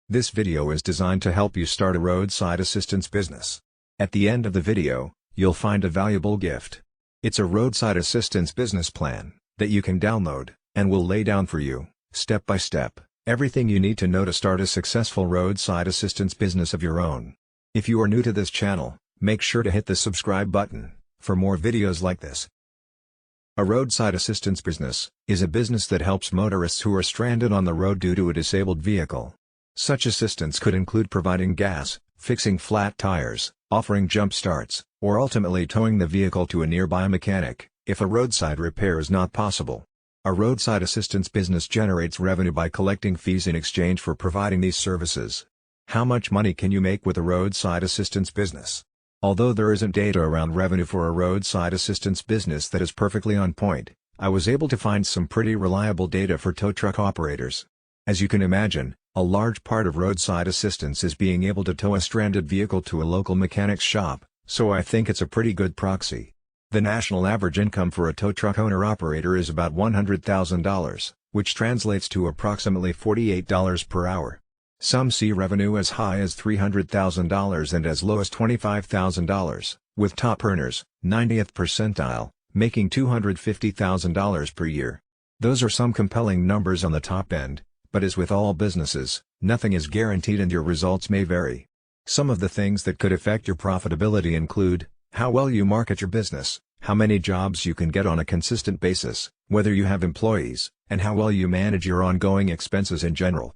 This video is designed to help you start a roadside assistance business. At the end of the video, you'll find a valuable gift. It's a roadside assistance business plan that you can download, and will lay down for you, step by step, everything you need to know to start a successful roadside assistance business of your own. If you are new to this channel, make sure to hit the subscribe button for more videos like this. A roadside assistance business is a business that helps motorists who are stranded on the road due to a disabled vehicle. Such assistance could include providing gas, fixing flat tires, offering jump starts, or ultimately towing the vehicle to a nearby mechanic, if a roadside repair is not possible. A roadside assistance business generates revenue by collecting fees in exchange for providing these services. How much money can you make with a roadside assistance business? Although there isn't data around revenue for a roadside assistance business that is perfectly on point, I was able to find some pretty reliable data for tow truck operators. As you can imagine, a large part of roadside assistance is being able to tow a stranded vehicle to a local mechanic's shop, so I think it's a pretty good proxy. The national average income for a tow truck owner-operator is about $100,000, which translates to approximately $48 per hour. Some see revenue as high as $300,000 and as low as $25,000, with top earners, 90th percentile, making $250,000 per year. Those are some compelling numbers on the top end, but as with all businesses, nothing is guaranteed and your results may vary. Some of the things that could affect your profitability include how well you market your business, how many jobs you can get on a consistent basis, whether you have employees, and how well you manage your ongoing expenses in general.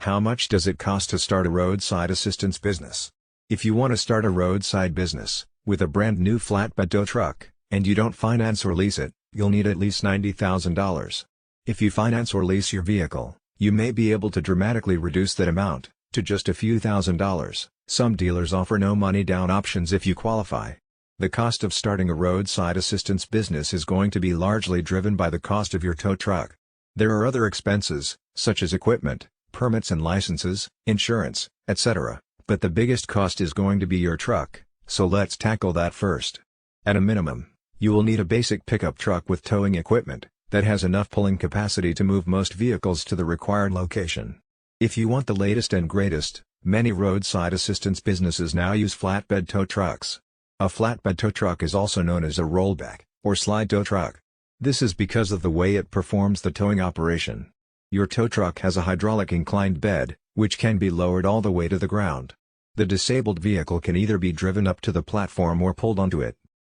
How much does it cost to start a roadside assistance business? If you want to start a roadside business with a brand new flatbed tow truck, and you don't finance or lease it, you'll need at least $90,000. If you finance or lease your vehicle, you may be able to dramatically reduce that amount to just a few $1,000s. Some dealers offer no money down options if you qualify. The cost of starting a roadside assistance business is going to be largely driven by the cost of your tow truck. There are other expenses, such as equipment, permits and licenses, insurance, etc., but the biggest cost is going to be your truck, so let's tackle that first. At a minimum, you will need a basic pickup truck with towing equipment that has enough pulling capacity to move most vehicles to the required location. If you want the latest and greatest, many roadside assistance businesses now use flatbed tow trucks. A flatbed tow truck is also known as a rollback, or slide tow truck. This is because of the way it performs the towing operation. Your tow truck has a hydraulic inclined bed, which can be lowered all the way to the ground. The disabled vehicle can either be driven up to the platform or pulled onto it.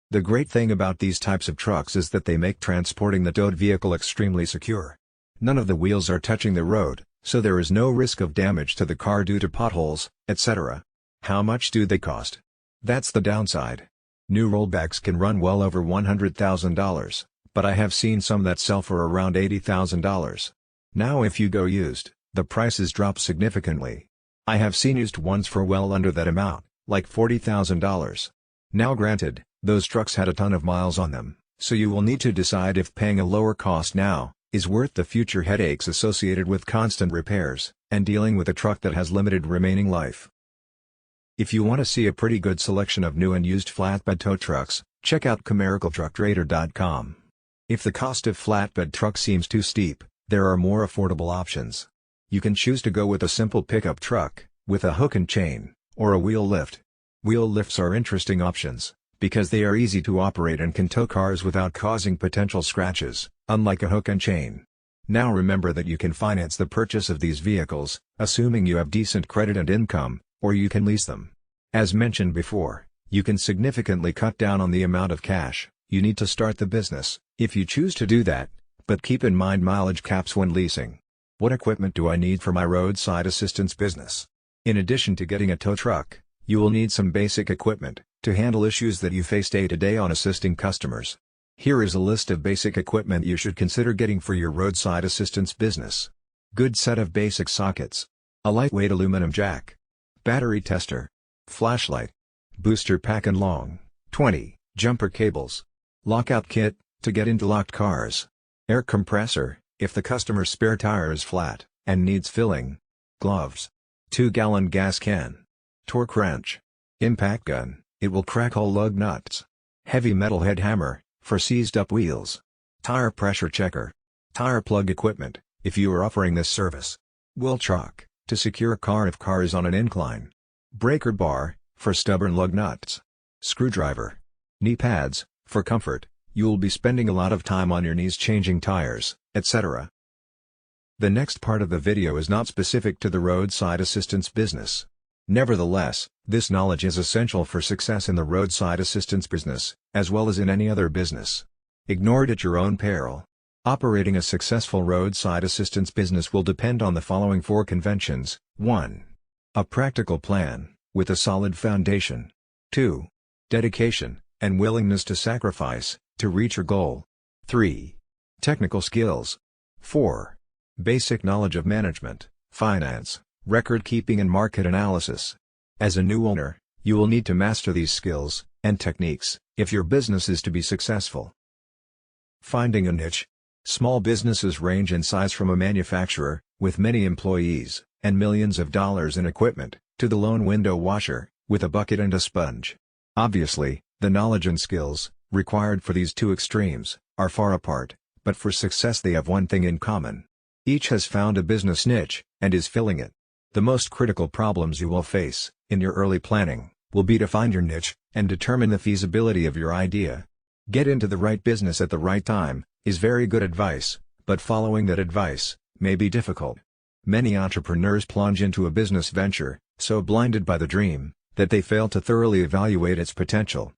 The great thing about these types of trucks is that they make transporting the towed vehicle extremely secure. None of the wheels are touching the road, so there is no risk of damage to the car due to potholes, etc. How much do they cost? That's the downside. New rollbacks can run well over $100,000, but I have seen some that sell for around $80,000. Now if you go used, the prices drop significantly. I have seen used ones for well under that amount, like $40,000. Now granted, those trucks had a ton of miles on them, so you will need to decide if paying a lower cost now is worth the future headaches associated with constant repairs and dealing with a truck that has limited remaining life. If you want to see a pretty good selection of new and used flatbed tow trucks, check out ComericalTruckTrader.com. If the cost of flatbed truck seems too steep, there are more affordable options. You can choose to go with a simple pickup truck with a hook and chain, or a wheel lift. Wheel lifts are interesting options because they are easy to operate and can tow cars without causing potential scratches, unlike a hook and chain. Now remember that you can finance the purchase of these vehicles, assuming you have decent credit and income, or you can lease them. As mentioned before, you can significantly cut down on the amount of cash you need to start the business, if you choose to do that, but keep in mind mileage caps when leasing. What equipment do I need for my roadside assistance business? In addition to getting a tow truck, you will need some basic equipment to handle issues that you face day to day on assisting customers. Here is a list of basic equipment you should consider getting for your roadside assistance business. Good set of basic sockets. A lightweight aluminum jack. Battery tester. Flashlight. Booster pack and long, 20, jumper cables. Lockout kit, to get into locked cars. Air compressor, if the customer's spare tire is flat and needs filling. Gloves. 2-gallon gas can. Torque wrench. Impact gun, it will crack all lug nuts. Heavy metal head hammer, for seized up wheels. Tire pressure checker. Tire plug equipment, if you are offering this service. Wheel chock, to secure car if car is on an incline. Breaker bar, for stubborn lug nuts. Screwdriver. Knee pads, for comfort, you'll be spending a lot of time on your knees changing tires, etc. The next part of the video is not specific to the roadside assistance business. Nevertheless, this knowledge is essential for success in the roadside assistance business, as well as in any other business. Ignore it at your own peril. Operating a successful roadside assistance business will depend on the following 4 conventions. 1. A practical plan, with a solid foundation. 2. Dedication, and willingness to sacrifice, to reach your goal. 3. Technical skills. 4. Basic knowledge of management, finance, record keeping and market analysis. As a new owner, you will need to master these skills and techniques if your business is to be successful. Finding a niche. Small businesses range in size from a manufacturer, with many employees, and millions of dollars in equipment, to the lone window washer, with a bucket and a sponge. Obviously, the knowledge and skills, required for these 2 extremes, are far apart, but for success they have one thing in common. Each has found a business niche, and is filling it. The most critical problems you will face, in your early planning, will be to find your niche, and determine the feasibility of your idea. Get into the right business at the right time, is very good advice, but following that advice, may be difficult. Many entrepreneurs plunge into a business venture, so blinded by the dream, that they fail to thoroughly evaluate its potential.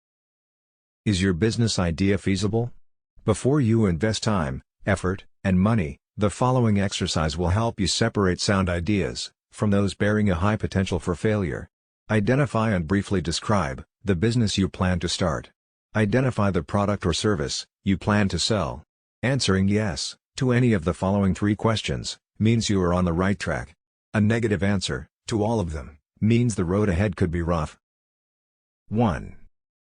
Is your business idea feasible? Before you invest time, effort, and money, the following exercise will help you separate sound ideas from those bearing a high potential for failure. Identify and briefly describe the business you plan to start. Identify the product or service you plan to sell. Answering yes to any of the following 3 questions means you are on the right track. A negative answer to all of them means the road ahead could be rough. 1.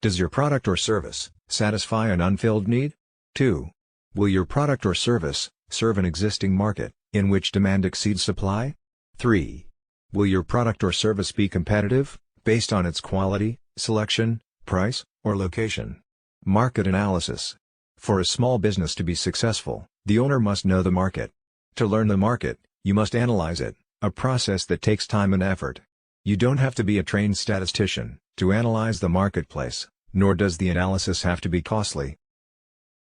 Does your product or service satisfy an unfilled need? 2. Will your product or service serve an existing market in which demand exceeds supply? 3. Will your product or service be competitive, based on its quality, selection, price, or location? Market analysis. For a small business to be successful, the owner must know the market. To learn the market, you must analyze it, a process that takes time and effort. You don't have to be a trained statistician to analyze the marketplace, nor does the analysis have to be costly.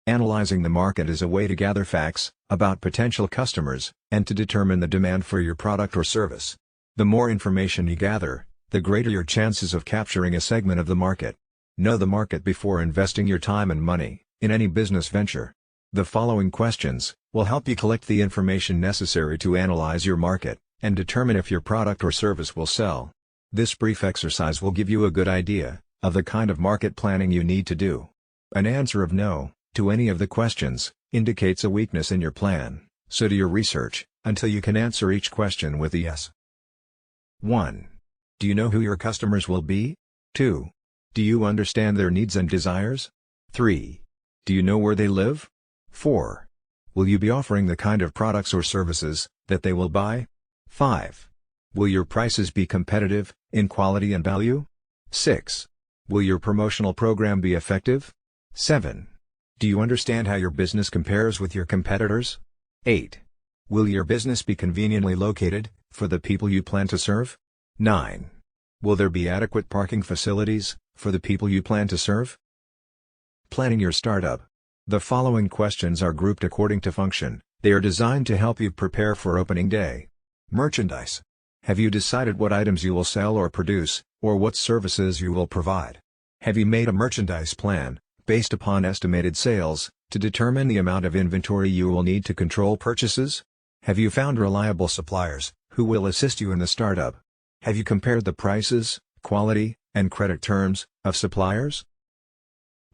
Analyzing the market is a way to gather facts about potential customers, and to determine the demand for your product or service. The more information you gather, the greater your chances of capturing a segment of the market. Know the market before investing your time and money in any business venture. The following questions will help you collect the information necessary to analyze your market and determine if your product or service will sell. This brief exercise will give you a good idea of the kind of market planning you need to do. An answer of no to any of the questions indicates a weakness in your plan, so do your research until you can answer each question with a yes. 1. Do you know who your customers will be? 2. Do you understand their needs and desires? 3. Do you know where they live? 4. Will you be offering the kind of products or services that they will buy? 5. Will your prices be competitive in quality and value? 6. Will your promotional program be effective? 7. Do you understand how your business compares with your competitors? 8. Will your business be conveniently located for the people you plan to serve? 9. Will there be adequate parking facilities for the people you plan to serve? Planning your startup. The following questions are grouped according to function. They are designed to help you prepare for opening day. Merchandise. Have you decided what items you will sell or produce, or what services you will provide? Have you made a merchandise plan, based upon estimated sales, to determine the amount of inventory you will need to control purchases? Have you found reliable suppliers, who will assist you in the startup? Have you compared the prices, quality, and credit terms of suppliers?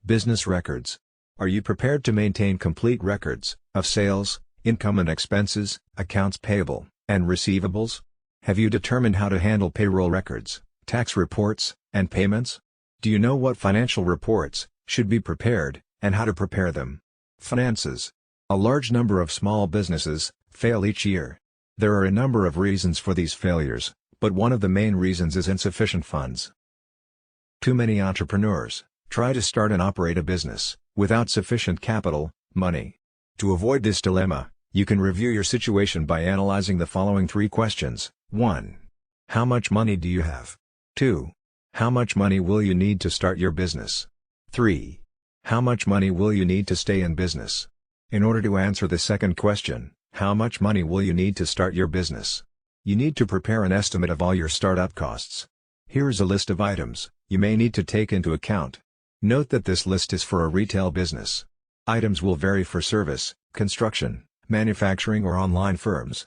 Business records. Are you prepared to maintain complete records of sales, income and expenses, accounts payable, and receivables? Have you determined how to handle payroll records, tax reports, and payments? Do you know what financial reports should be prepared, and how to prepare them? Finances. A large number of small businesses fail each year. There are a number of reasons for these failures, but one of the main reasons is insufficient funds. Too many entrepreneurs try to start and operate a business without sufficient capital, money. To avoid this dilemma, you can review your situation by analyzing the following 3 questions. 1. How much money do you have? 2. How much money will you need to start your business? 3. How much money will you need to stay in business? In order to answer the second question, how much money will you need to start your business? You need to prepare an estimate of all your startup costs. Here is a list of items you may need to take into account. Note that this list is for a retail business. Items will vary for service, construction, manufacturing or online firms.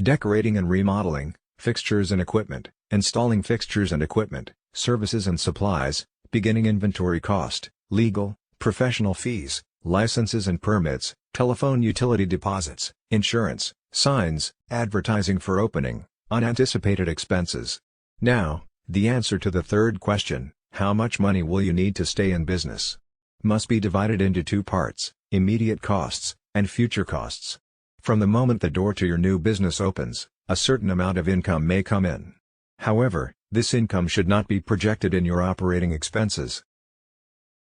Decorating and remodeling, fixtures and equipment, installing fixtures and equipment, services and supplies, beginning inventory cost, legal, professional fees, licenses and permits, telephone utility deposits, insurance, signs, advertising for opening, unanticipated expenses. Now, the answer to the third question, how much money will you need to stay in business? Must be divided into two parts, immediate costs, and future costs. From the moment the door to your new business opens, a certain amount of income may come in. However, this income should not be projected in your operating expenses.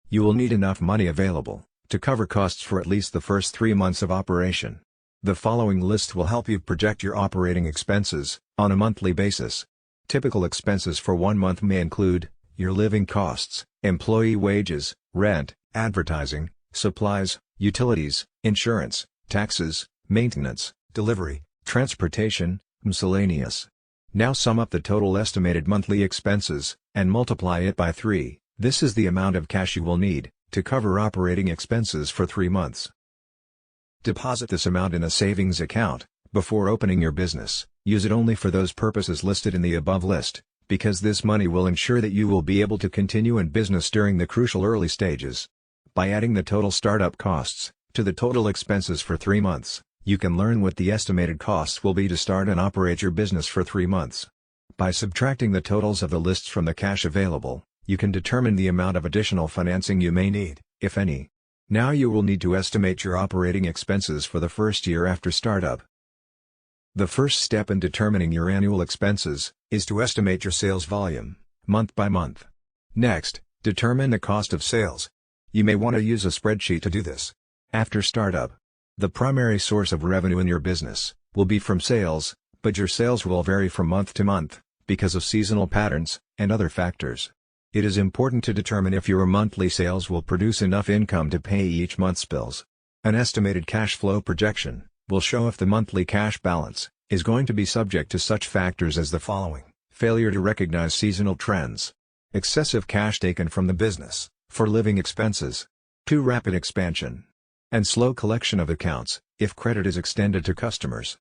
You will need enough money available to cover costs for at least the first 3 months of operation. The following list will help you project your operating expenses on a monthly basis. Typical expenses for 1 month may include your living costs, employee wages, rent, advertising, supplies, utilities, insurance, taxes, maintenance, delivery, transportation, miscellaneous. Now sum up the total estimated monthly expenses and multiply it by 3. This is the amount of cash you will need to cover operating expenses for 3 months. Deposit this amount in a savings account before opening your business. Use it only for those purposes listed in the above list, because this money will ensure that you will be able to continue in business during the crucial early stages. By adding the total startup costs to the total expenses for 3 months, you can learn what the estimated costs will be to start and operate your business for 3 months. By subtracting the totals of the lists from the cash available, you can determine the amount of additional financing you may need, if any. Now you will need to estimate your operating expenses for the first year after startup. The first step in determining your annual expenses is to estimate your sales volume, month by month. Next, determine the cost of sales. You may want to use a spreadsheet to do this. After startup, the primary source of revenue in your business will be from sales, but your sales will vary from month to month because of seasonal patterns and other factors. It is important to determine if your monthly sales will produce enough income to pay each month's bills. An estimated cash flow projection will show if the monthly cash balance is going to be subject to such factors as the following: failure to recognize seasonal trends, excessive cash taken from the business for living expenses, too rapid expansion, and slow collection of accounts if credit is extended to customers.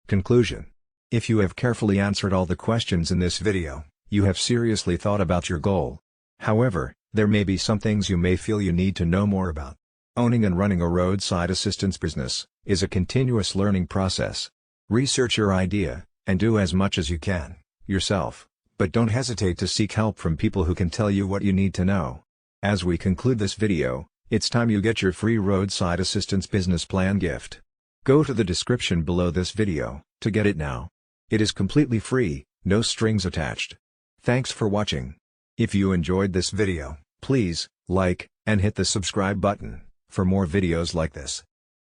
Conclusion: if you have carefully answered all the questions in this video, you have seriously thought about your goal. However, there may be some things you may feel you need to know more about. Owning and running a roadside assistance business is a continuous learning process. Research your idea, and do as much as you can, yourself, but don't hesitate to seek help from people who can tell you what you need to know. As we conclude this video, it's time you get your free Roadside Assistance Business Plan gift. Go to the description below this video to get it now. It is completely free, no strings attached. Thanks for watching. If you enjoyed this video, please like and hit the subscribe button for more videos like this.